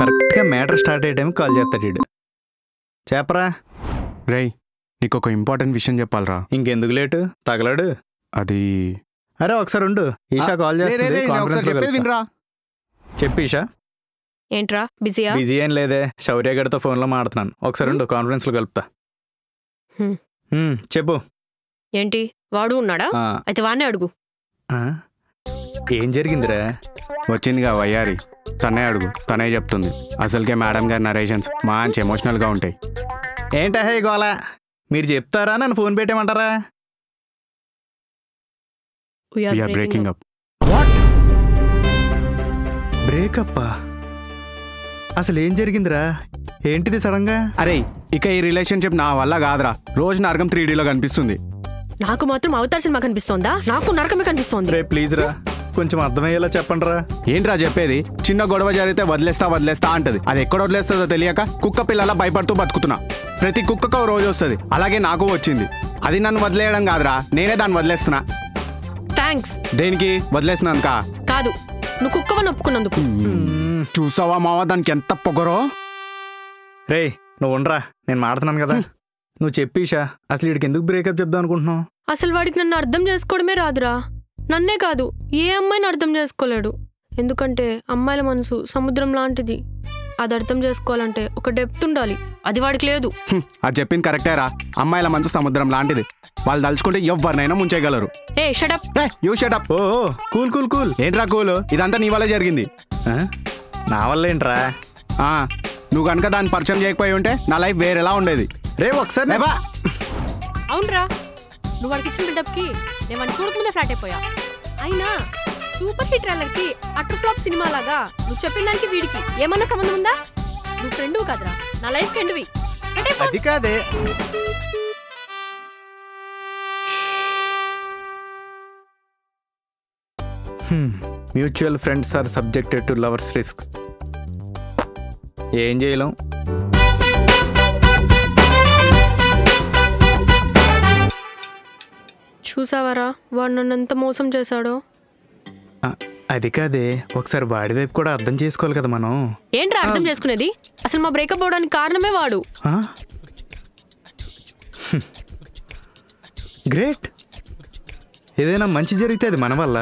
కరెక్ట్గా matter start అయ్యే టైంకి కాల్ చేస్తాడు వీడు. చెప్పరా. రేయ్, నీకు ఒక ఇంపార్టెంట్ విషయం చెప్పాలరా. ఇంకెందుకు లేటు, తగలాడు. అది అరే ఒకసారి ఉండు, ఈషా కాల్ చేస్తుంది. చెప్పు ఈషా. ఏంట్రా బిజీయా? బిజీ ఏం లేదే, శౌర్య గడితో ఫోన్లో మాడుతున్నాను. ఒకసారి ఉండు, కాన్ఫరెన్స్లో కలుపుతా. చెప్పు. ఏంటి వాడు ఉన్నాడా? అయితే వాడినే అడుగు. ఏం జరిగిందిరా? వచ్చిందిగా వయ్యారి, తనే అడుగు, తనే చెప్తుంది. అసలుకే మేడం గారి నరేషన్స్ మంచి ఎమోషనల్గా ఉంటాయి. ఏంటా హే గోలా, మీరు చెప్తారా నన్ను ఫోన్ పెట్టేయమంటారా? Breaking up. వాట్? బ్రేకప్పా? అసలు ఏం జరిగిందిరా? ఏంటిది సడన్ గా? అరే ఇక ఈ రిలేషన్షిప్ నా వల్ల కాదురా. రోజు నరకం 3Dలో కనిపిస్తుంది. నాకు మాత్రం అవతార్ సినిమా కనిపిస్తోందా? నాకు నరకమే కనిపిస్తోంది. రే ప్లీజ్ రా, కొంచెం అర్థమయ్యేలా చెప్పండి రా. ఏంట్రా చెప్పేది? చిన్న గొడవ జరిగితే వదిలేస్తా అంటది. అది ఎక్కడ వదిలేస్తుందో తెలియక కుక్క పిల్లలా భయపడుతూ బతుకుతున్నా. ప్రతి కుక్కకు రోజు వస్తుంది, అలాగే నాకు వచ్చింది. అది నన్ను వదిలేయడం కాదురా, నేనే దాన్ని వదిలేస్తున్నా. థ్యాంక్స్. దేనికి వదిలేస్తున్నానుక? కాదు, నువ్వు కుక్కవని ఒప్పుకున్నందుకు. చూసావా మావా దానికి ఎంత పొగరో? రే నువ్వు ఉండరా, నేను మాడుతున్నాను కదా. నువ్వు చెప్పీషా, అసలు వీడికి ఎందుకు బ్రేకప్ చెప్దాం అనుకుంటున్నావు? అసలు వాడికి నన్ను అర్థం చేసుకోవడమే రాదురా. నన్నే కాదు, ఏ అమ్మాయిని అర్థం చేసుకోలేడు. ఎందుకంటే అమ్మాయిల మనసు సముద్రం లాంటిది. అది అర్థం చేసుకోవాలంటే ఒక డెప్త్ ఉండాలి, అది వాడికి లేదు. అది చెప్పింది కరెక్టేరా. అమ్మాయిల మనసు సముద్రం లాంటిది, వాళ్ళు తలుచుకుంటే ఎవరినైనా ముంచేయగలరు. ఏ shut up. You shut up. Oh cool cool cool. ఏంట్రా కూల్? ఇదంతా నీ వల్ల జరిగింది. నా వల్ల ఏంట్రా? నువ్వు కనుక దాన్ని పరిచయం చేయకపోయి ఉంటే నా లైఫ్ వేరేలా ఉండేది. రే ఒకసారి. అవునరా, నువ్వు వాడికి ఇచ్చిన బిల్డప్కి నేను వాడిని చూడకముందే ఫ్లాట్ అయిపోయా. అయినా సూపర్ హిట్ ట్రైలర్ కి అటర్ ఫ్లాప్ సినిమా లాగా నువ్వు చెప్పిన దానికి వీడికి ఏమన్నా సంబంధం ఉందా? నువ్వు ఫ్రెండ్ కదరా, నా లైఫ్ ఫ్రెండ్వి. అది కాదే. Mutual friends are subjected to lovers risk. ఏం చేయలేం. చూసావరా వాడు నన్ను ఎంత మోసం చేశాడో? అది కాదే, ఒకసారి వాడి వైపు కూడా అర్థం చేసుకోవాలి కదా మనం. ఏంట్రా అర్థం చేసుకునేది? అసలు మా బ్రేకప్ అవడానికి కారణమే వాడు. గ్రేట్. ఏదైనా మంచి జరిగితే అది మన వల్ల,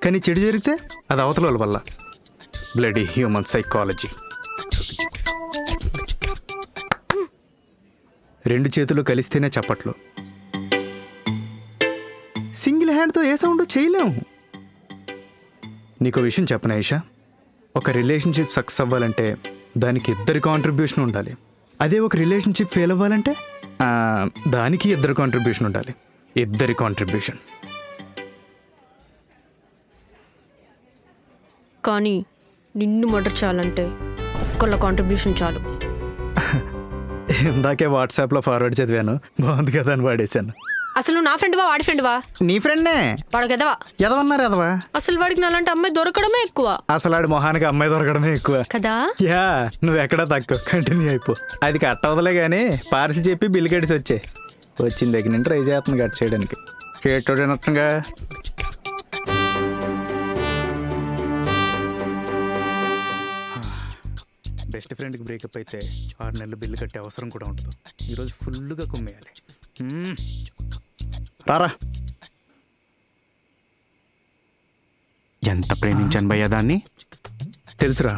కానీ చెడు జరిగితే అది అవతల వాళ్ళ వల్ల. Bloody human psychology. రెండు చేతులు కలిస్తేనే చప్పట్లు. సింగిల్ హ్యాండ్తో ఏ సౌండ్ చేయలేము. నీకు విషయం చెప్పనా ఈషా, ఒక రిలేషన్షిప్ సక్సెస్ అవ్వాలంటే దానికి ఇద్దరి కాంట్రిబ్యూషన్ ఉండాలి. అదే ఒక రిలేషన్షిప్ ఫెయిల్ అవ్వాలంటే దానికి ఇద్దరు కాంట్రిబ్యూషన్ ఉండాలి. ఇద్దరి కాంట్రిబ్యూషన్. కానీ నిన్ను మర్డర్ చేయాలంటే ఒక్కళ్ళ కాంట్రిబ్యూషన్ చాలు. ఇందాకే వాట్సాప్లో ఫార్వర్డ్ చదివాను, బాగుంది కదా అని వాడేశాను. అసలు నా ఫ్రెండ్వా వాడి ఫ్రెండ్వా? నీ ఫ్రెండ్నే. వాడికి ఎదవా? ఎదవన్నారు ఎదవా. అసలు వాడికి నాలాంటి అమ్మాయి దొరకడమే ఎక్కువ. అసలు వాడి మొహానికి అమ్మాయి దొరకడమే ఎక్కువ కదా. యా, నువ్వు ఎక్కడా తక్కువ. కంటిన్యూ అయిపో. అది కట్ అవ్వదులే కానీ పార్సి చెప్పి బిల్ కడిసి వచ్చే. వచ్చిన దగ్గర నుంచి ట్రై చేస్తుంది కట్ చేయడానికి. కేటోడేనట్టుగా. బెస్ట్ ఫ్రెండ్కి బ్రేకప్ అయితే 6 నెలలు బిల్లు కట్టే అవసరం కూడా ఉంటుంది. ఈరోజు ఫుల్గా కుమ్మేయాలి. రారా. ఎంత ప్రేమించాను భయ్యా దాన్ని. తెలుసురా,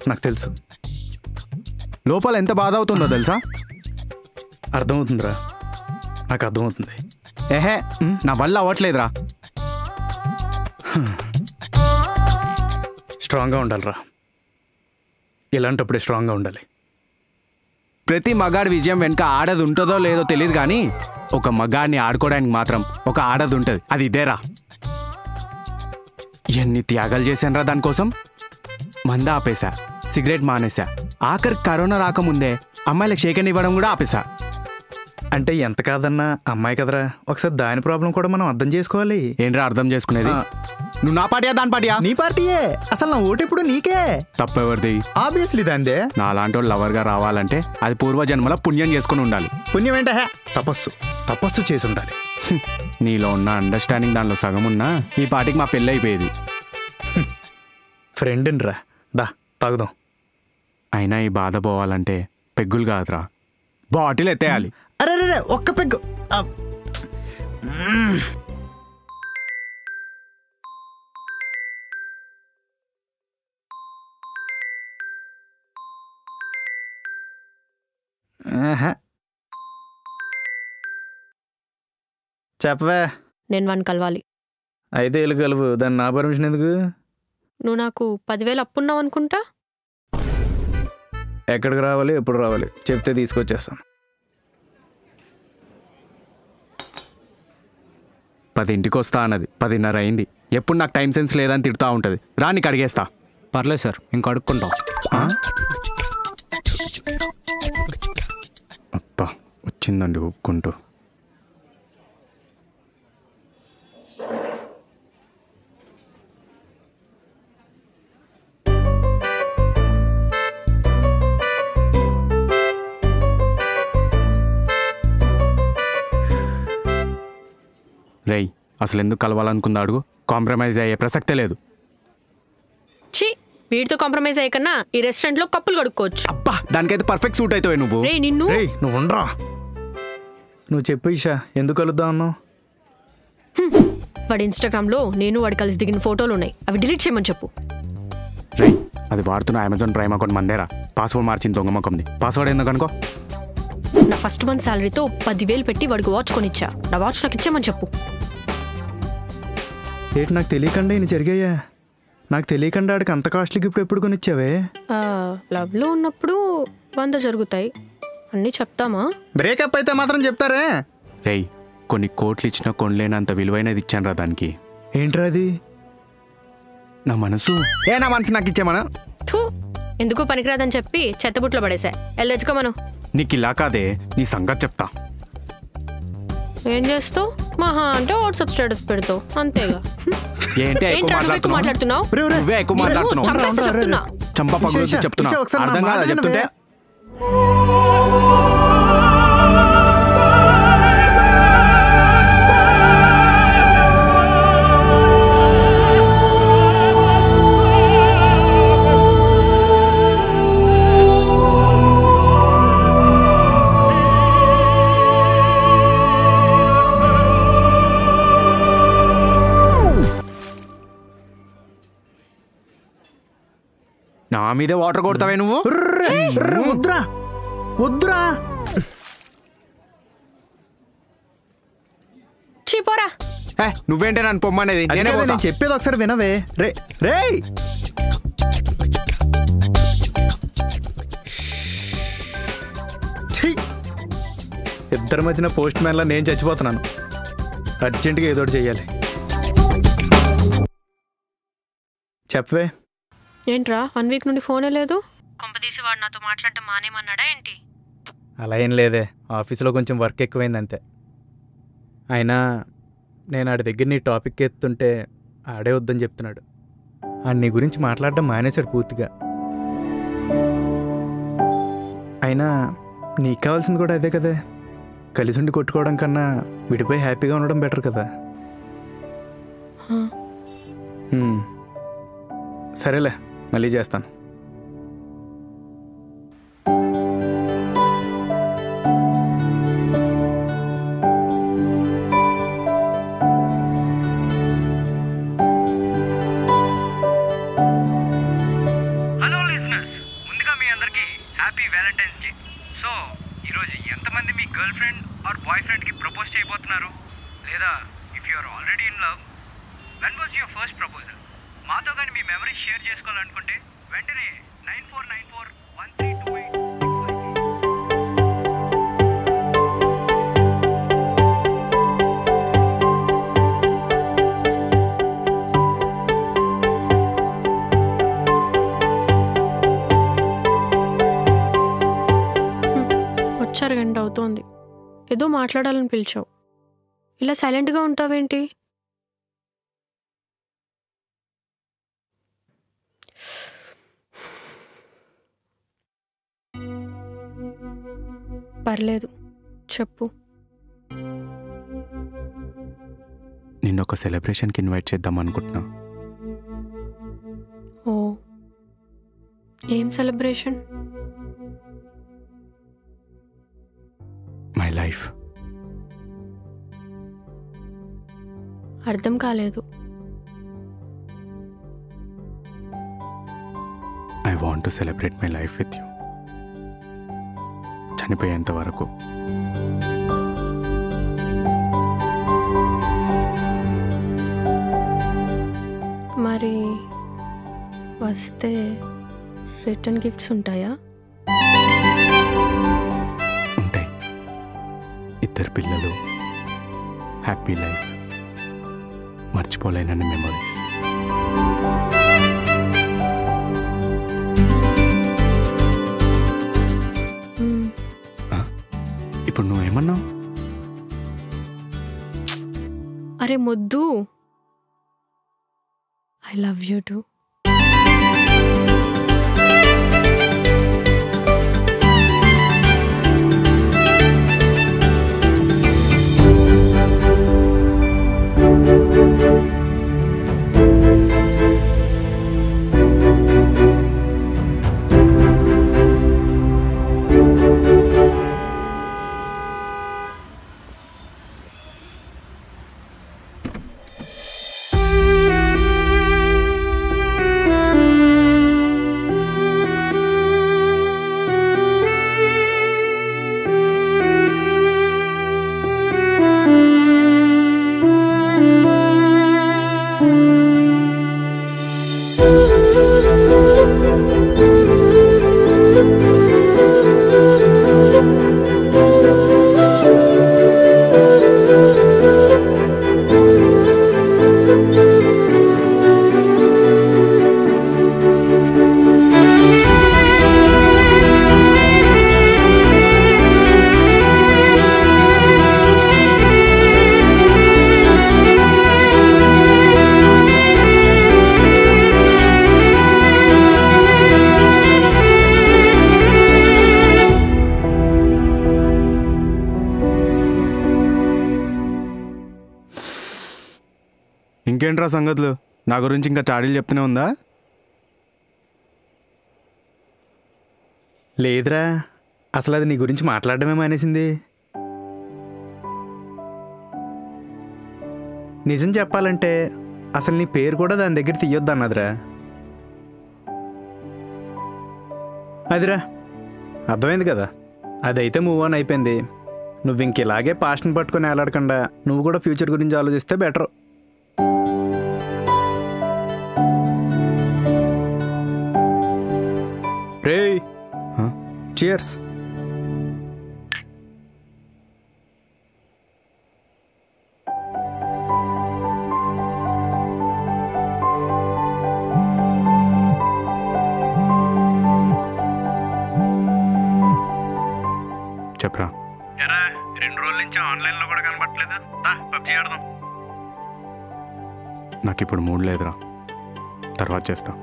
నాకు తెలుసు. లోపల ఎంత బాధ అవుతుందో తెలుసా? అర్థమవుతుందిరా, నాకు అర్థమవుతుంది. ఏహే, నా వల్ల అవ్వట్లేదురా. స్ట్రాంగ్గా ఉండాలిరా. ఇలాంటప్పుడే స్ట్రాంగ్గా ఉండాలి. ప్రతి మగాడి విజయం వెనుక ఆడది ఉంటుందో లేదో తెలియదు, కానీ ఒక మగాడిని ఆడుకోవడానికి మాత్రం ఒక ఆడది ఉంటుంది. అది ఇదేరా. ఎన్ని త్యాగాలు చేశానురా దానికోసం. మంద ఆపేశా, సిగరెట్ మానేసా, ఆఖరి కరోనా రాకముందే అమ్మాయిలకు షేక్ ఇవ్వడం కూడా ఆపేశా. అంటే ఎంత కాదన్నా అమ్మాయి కదరా, ఒకసారి దాని ప్రాబ్లం కూడా మనం అర్థం చేసుకోవాలి. ఏంట్రా అర్థం చేసుకునేది? నువ్వు నా పార్టీయా దాని పార్టీయా? నీ పార్టీయే. అసలు నా ఓటు ఇప్పుడు నీకే. తప్పెవరిది? ఆబ్వియస్లీ దాందే. నా లాంటి వాళ్ళు లవర్గా రావాలంటే అది పూర్వజన్మల పుణ్యం చేసుకుని ఉండాలి. పుణ్యం ఏంట? తపస్సు. తపస్సు చేసి ఉండాలి. నీలో ఉన్న అండర్స్టాండింగ్ దానిలో సగం ఉన్నా ఈ పార్టీకి మా పెళ్ళి అయిపోయేది. ఫ్రెండ్ రా, దా తాగుదాం. అయినా ఈ బాధ పోవాలంటే పెగ్గులు కాదురా, బాటిల్ ఎత్తేయాలి. అరే రే ఒక్క పెగ్గు. చెప్పవే. నేను వాడిని కలవాలి. అయితే వెళ్ళి కలువు, దాన్ని నా పర్మిషన్ ఎందుకు? నువ్వు నాకు 10,000 అప్పున్నావు అనుకుంటా. ఎక్కడికి రావాలి, ఎప్పుడు రావాలి చెప్తే తీసుకొచ్చేస్తాను. 10ంటికి వస్తా అన్నది, 10:30 అయింది. ఎప్పుడు నాకు టైం సెన్స్ లేదని తిడుతూ ఉంటుంది. రా నీకు అడిగేస్తా. పర్లేదు సార్, ఇంకా అడుక్కుంటాం. అబ్బా వచ్చిందండి ఒప్పుకుంటూ. రేయ్ అసలు ఎందుకు కలవాలనుకుందా అడుగు, కాంప్రమైజ్ అయ్యే ప్రసక్తే లేదు. ఛీ, వీటితో కాంప్రమైజ్ అయ్యకన్నా ఈ రెస్టారెంట్లో కప్పులు కడుక్కోవచ్చు. అబ్బా దానికైతే పర్ఫెక్ట్ సూట్ అవుతావు నువ్వు. రే నిన్ను. రేయ్ నువ్వు ఉండరా. నువ్వు చెప్పు ఈషా, ఎందుకు కలుద్దాం అన్నావు? వాడి ఇన్స్టాగ్రామ్లో నేను వాడు కలిసి దిగిన ఫోటోలు ఉన్నాయి, అవి డిలీట్ చేయమని చెప్పు. రేయ్ అది వాడుతున్న అమెజాన్ ప్రైమ్ అకౌంట్ మందేరా, పాస్వర్డ్ మార్చింది దొంగమ్మకంది. పాస్వర్డ్ ఎందుకు అనుకో. నా ఫస్ట్ మంత్ శాలరీతో 10,000 పెట్టి వాడికి వాచ్ కొనిచ్చా, నా వాచ్ నాకు ఇచ్చేమని చెప్పు. ఏంటి నాకు తెలియకుండా ఇన్ని జరిగాయా? నాకు తెలియకుండా ఆడికి అంత కాస్ట్లీకి ఇప్పుడు ఎప్పుడు కొనిచ్చావే? లవ్లో ఉన్నప్పుడు 100 జరుగుతాయి, అన్నీ చెప్తామా? బ్రేకప్ అయితే మాత్రం చెప్తారే. రేయ్ కొన్ని కోట్లు ఇచ్చినా కొనలేనంత విలువైనది ఇచ్చాను రా దానికి. ఏంట్రా అది? నా మనసు. నా మనసు నాకు ఇచ్చేమనా? ఎందుకు పనికిరాదని చెప్పి చెత్తబుట్లో పడేసా. వెళ్ళొచ్చుకో మనం. నీకు ఇలా కాదే, నీ సంగతి చెప్తా. ఏం చేస్తావు? మహా అంటే వాట్సాప్ స్టేటస్ పెడతావు అంతేగా. ఏంటి ఎక్కువ మాట్లాడుతున్నావు? నువ్వే ఎక్కువ మాట్లాడుతున్నావు. చంప పగులు చెప్తున్నా, అర్థం కాదా చెప్తుంటే? నా మీదే వాటర్ కొడతావే నువ్వు? వద్దురా వద్దురా. చీపోరా. నువ్వేంటే నన్ను పొమ్మనేది? నేను చెప్పేది ఒకసారి వినవే. రే రే ఇద్దరి మధ్యన పోస్ట్ మ్యాన్లా నేను చచ్చిపోతున్నాను. అర్జెంటుగా ఏదో ఒకటి చెయ్యాలి. చెప్పవే. ఏంట్రా 1 వీక్ నుండి ఫోనే లేదు? కొంపదీసి వాడు నాతో మాట్లాడటం మానేమన్నాడా ఏంటి? అలా ఏం లేదే, ఆఫీసులో కొంచెం వర్క్ ఎక్కువైంది అంతే. అయినా నేను ఆడి దగ్గర నీ టాపిక్ ఎత్తుంటే ఆడే వద్దని చెప్తున్నాడు. ఆడు నీ గురించి మాట్లాడడం మానేశాడు పూర్తిగా. అయినా నీకు కావాల్సింది కూడా అదే కదే. కలిసి ఉండి కొట్టుకోవడం కన్నా విడిపోయి హ్యాపీగా ఉండడం బెటర్ కదా. సరేలే, మళ్ళీ చేస్తాను. హలో లిజనర్స్, ముందుగా మీ అందరికీ హ్యాపీ వ్యాలంటైన్స్ డే. సో ఈరోజు ఎంతమంది మీ గర్ల్ ఫ్రెండ్ ఆర్ బాయ్ ఫ్రెండ్కి ప్రపోజ్ చేయబోతున్నారు? లేదా if you are already in love, when was your first proposal? మాతో కానీ మీ మెమరీస్ షేర్ చేసుకోవాలనుకుంటే వెంటనే 94941328. వచ్చారు గంట అవుతోంది, ఏదో మాట్లాడాలని పిలిచావు, ఇలా సైలెంట్గా ఉంటావేంటి? పర్లేదు చెప్పు. నిన్న ఒక సెలబ్రేషన్కి ఇన్వైట్ చేద్దాం అనుకుంటున్నా. ఓ, ఏం సెలబ్రేషన్? My life. అర్థం కాలేదు. I want to celebrate my life with you. చనిపోయేంత వరకు. మరి వస్తే రిటర్న్ గిఫ్ట్స్ ఉంటాయా? ఉంటాయి. 2 పిల్లలు, హ్యాపీ లైఫ్, మర్చిపోలేనన్ని మెమరీస్. ఇప్పుడు నువ్వేమన్నావు? అరే మొద్దు, ఐ లవ్ యూ టు. ఇంకేంట్రా సంగతులు? నా గురించి ఇంకా చాడీలు చెప్తూనే ఉందా? లేదురా, అసలు అది నీ గురించి మాట్లాడడమే మానేసింది. నిజం చెప్పాలంటే అసలు నీ పేరు కూడా దాని దగ్గర తీయొద్దు అన్నదిరా. అదిరా, అర్థమైంది కదా. అదైతే మూవ్ ఆన్ అయిపోయింది. నువ్వు ఇంక ఇలాగే పాస్ట్ని పట్టుకొని వేలాడకుండా నువ్వు కూడా ఫ్యూచర్ గురించి ఆలోచిస్తే బెటర్. రేయ్, చియర్స్. చెప్పరా. ఎరా, 2 రోజుల నుంచి ఆన్లైన్లో కూడా కనబట్టలేదు. పబ్జీ ఆడదాం. నాకు ఇప్పుడు మూడ్ లేదురా, తర్వాత చేస్తా.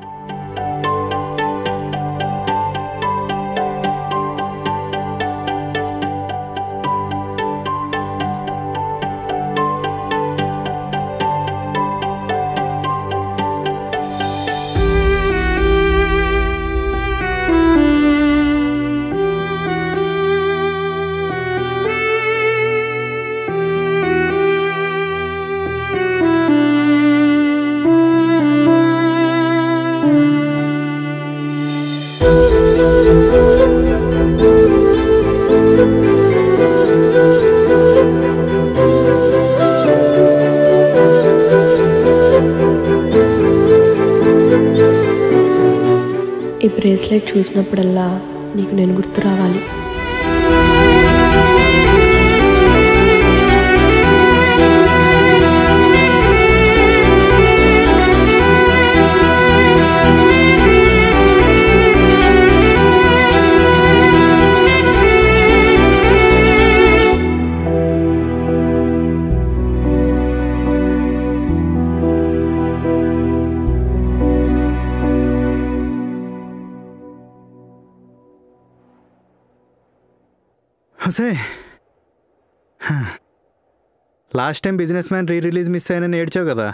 ఈ బ్రేస్లెట్ చూసినప్పుడల్లా నీకు నేను గుర్తు రావాలి. హసే, last time businessman release miss అయినని ఏడ్చావు కదా.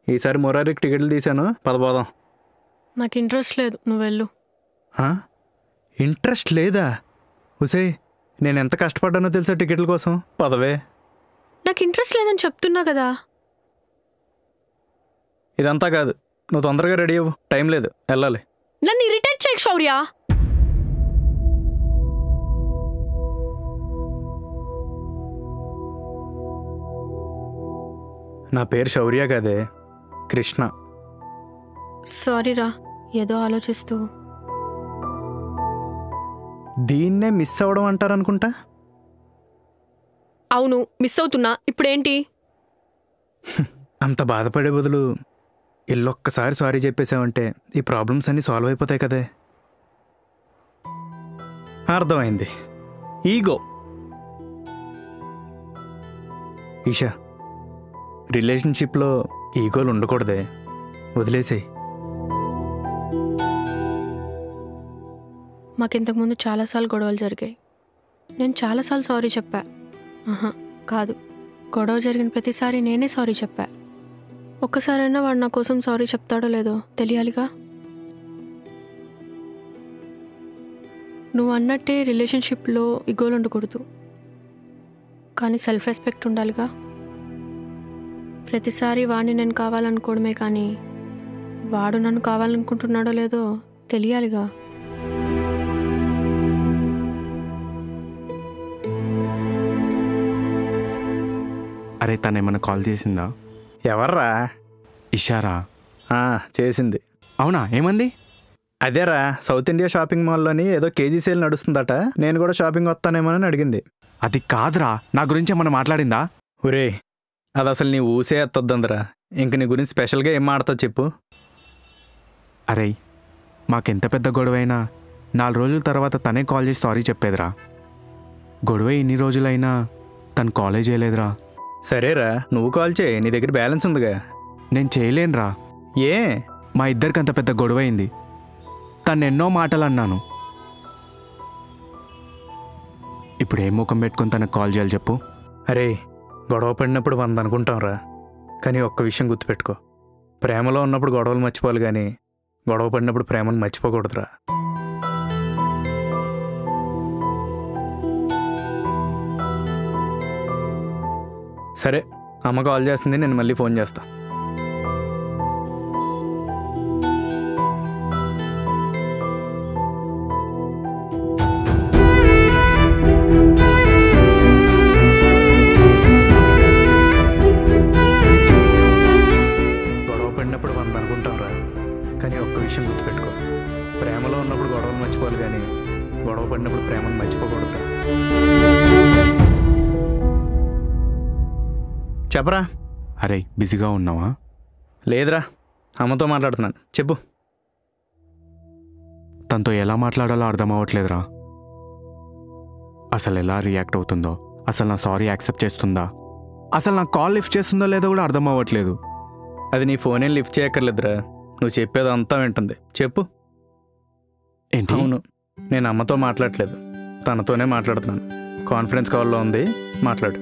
ఈసారి మొరారికి టికెట్లు తీశాను, పదపోదాం. నాకు ఇంట్రెస్ట్ లేదు, నువ్వు వెళ్ళు. ఇంట్రెస్ట్ లేదా? ఉసే, నేను ఎంత కష్టపడ్డానో తెలుసా టికెట్ల కోసం? పదవే. నాకు ఇంట్రెస్ట్ లేదని చెప్తున్నా కదా. ఇదంతా కాదు, నువ్వు తొందరగా రెడీ అవ్వు, టైం లేదు, వెళ్ళాలి. నన్ను ఇరిటేట్ చేయకు శౌర్య. నా పేరు శౌర్య కాదే, కృష్ణ. సారీరా, ఏదో ఆలోచిస్తూ. దీన్నే మిస్ అవ్వడం అంటారనుకుంటా. అవును, మిస్ అవుతున్నా. ఇప్పుడేంటి? అంత బాధపడే బదులు ఇల్లొక్కసారి సారీ చెప్పేసావంటే ఈ ప్రాబ్లమ్స్ అన్నీ సాల్వ్ అయిపోతాయి కదే. అర్థమైంది, ఈగో. ఈషా, రిలేషన్షిప్లో ఈగోలు ఉండకూడదే, వదిలేసేయి. మాకింతకుముందు చాలాసార్లు గొడవలు జరిగాయి. నేను చాలాసార్లు సారీ చెప్పా. కాదు, గొడవ జరిగిన ప్రతిసారి నేనే సారీ చెప్పా. ఒక్కసారైనా వాడు నా కోసం సారీ చెప్తాడో లేదో తెలియాలిగా. నువ్వు అన్నట్టే రిలేషన్షిప్లో ఈగోలు ఉండకూడదు, కానీ సెల్ఫ్ రెస్పెక్ట్ ఉండాలిగా. ప్రతిసారి వాడిని నేను కావాలనుకోవడమే కానీ వాడు నన్ను కావాలనుకుంటున్నాడో లేదో తెలియాలిగా. అరే, తనేమన్నా కాల్ చేసిందా? ఎవర్రా? ఇషారా. చేసింది. అవునా, ఏమంది? అదేరా, సౌత్ ఇండియా షాపింగ్ మాల్లోని ఏదో కేజీ సేల్ నడుస్తుందట, నేను కూడా షాపింగ్ వస్తానేమోనని అడిగింది. అది కాదురా, నా గురించి ఏమన్నా మాట్లాడిందా? ఒరే, అది అసలు నీ ఊసే ఎత్తొద్దందిరా. ఇంక నీ గురించి స్పెషల్గా ఏం మాడతావు చెప్పు. అరే, మాకెంత పెద్ద గొడవైనా 4 రోజుల తర్వాత తనే కాల్ చేసి సారీ చెప్పేదిరా. గొడవ ఇన్ని రోజులైనా తను కాలేజ్ చేయలేదురా. సరేరా, నువ్వు కాల్ చేయి, నీ దగ్గర బ్యాలెన్స్ ఉందిగా. నేను చేయలేనురా. ఏ? మా ఇద్దరికి అంత పెద్ద గొడవ అయింది. తను ఎన్నో మాటలు అన్నాను. ఇప్పుడు ఏం ముఖం పెట్టుకుని తనకు కాల్ చేయాలి చెప్పు? అరే, గొడవ పడినప్పుడు 100 అనుకుంటాంరా, కానీ ఒక్క విషయం గుర్తుపెట్టుకో, ప్రేమలో ఉన్నప్పుడు గొడవలు మర్చిపోవాలి కానీ గొడవ పడినప్పుడు ప్రేమను మర్చిపోకూడదురా. సరే, అమ్మ కాల్ చేస్తుంది, నేను మళ్ళీ ఫోన్ చేస్తా. గొడవ పడినప్పుడు 100 అనుకుంటాంరా, కానీ ఒక్క విషయం గుర్తుపెట్టుకో, ప్రేమలో ఉన్నప్పుడు గొడవలు మర్చిపోవాలి కానీ గొడవ పడినప్పుడు ప్రేమను మర్చిపోకూడదురా. చెప్పరా. అరే, బిజీగా ఉన్నావా? లేదురా, అమ్మతో మాట్లాడుతున్నాను, చెప్పు. తనతో ఎలా మాట్లాడాలో అర్థం అవ్వట్లేదురా. అసలు ఎలా రియాక్ట్ అవుతుందో, అసలు నా సారీ యాక్సెప్ట్ చేస్తుందా, అసలు నా కాల్ లిఫ్ట్ చేస్తుందో లేదో కూడా అర్థం అవ్వట్లేదు. అది నీ ఫోన్ ఏం లిఫ్ట్ చేయక్కర్లేదురా, నువ్వు చెప్పేది అంతా వింటుంది, చెప్పు. ఏంటి? అవును, నేను అమ్మతో మాట్లాడట్లేదు, తనతోనే మాట్లాడుతున్నాను. కాన్ఫరెన్స్ కాల్లో ఉంది, మాట్లాడు.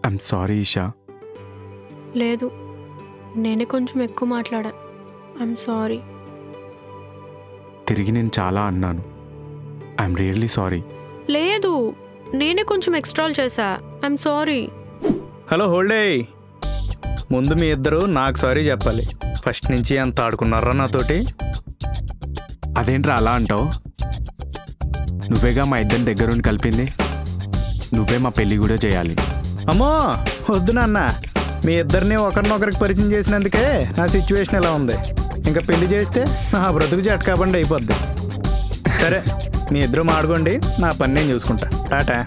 I'm sorry Esha. లేదు, నేనే కొంచెం ఎక్కువ మాట్లాడా. I'm sorry. తిరిగి నేను చాలా అన్నాను. I'm really sorry. లేదు, నేనే కొంచెం ఎక్స్ట్రాల్ చేశా. I'm sorry. హలో, హోల్డే. ముందు మీ ఇద్దరు నాకు సారీ చెప్పాలి. ఫస్ట్ నుంచి అంత ఆడుకున్నారా నాతోటి? అదేంట్రా అలా అంటావు? నువ్వేగా మా ఇద్దరిని దగ్గరుండి కలిపింది. నువ్వే మా పెళ్ళి కూడా చేయాలి. అమ్మో వద్దు నాన్న, మీ ఇద్దరిని ఒకరినొకరికి పరిచయం చేసినందుకే నా సిచ్యువేషన్ ఎలా ఉంది. ఇంకా పెళ్లి చేస్తే నా బ్రతుకు జట్కాబండి అయిపోద్ది. సరే, మీ ఇద్దరు మాడుకోండి, నా పని నేను చూసుకుంటా. టాటా.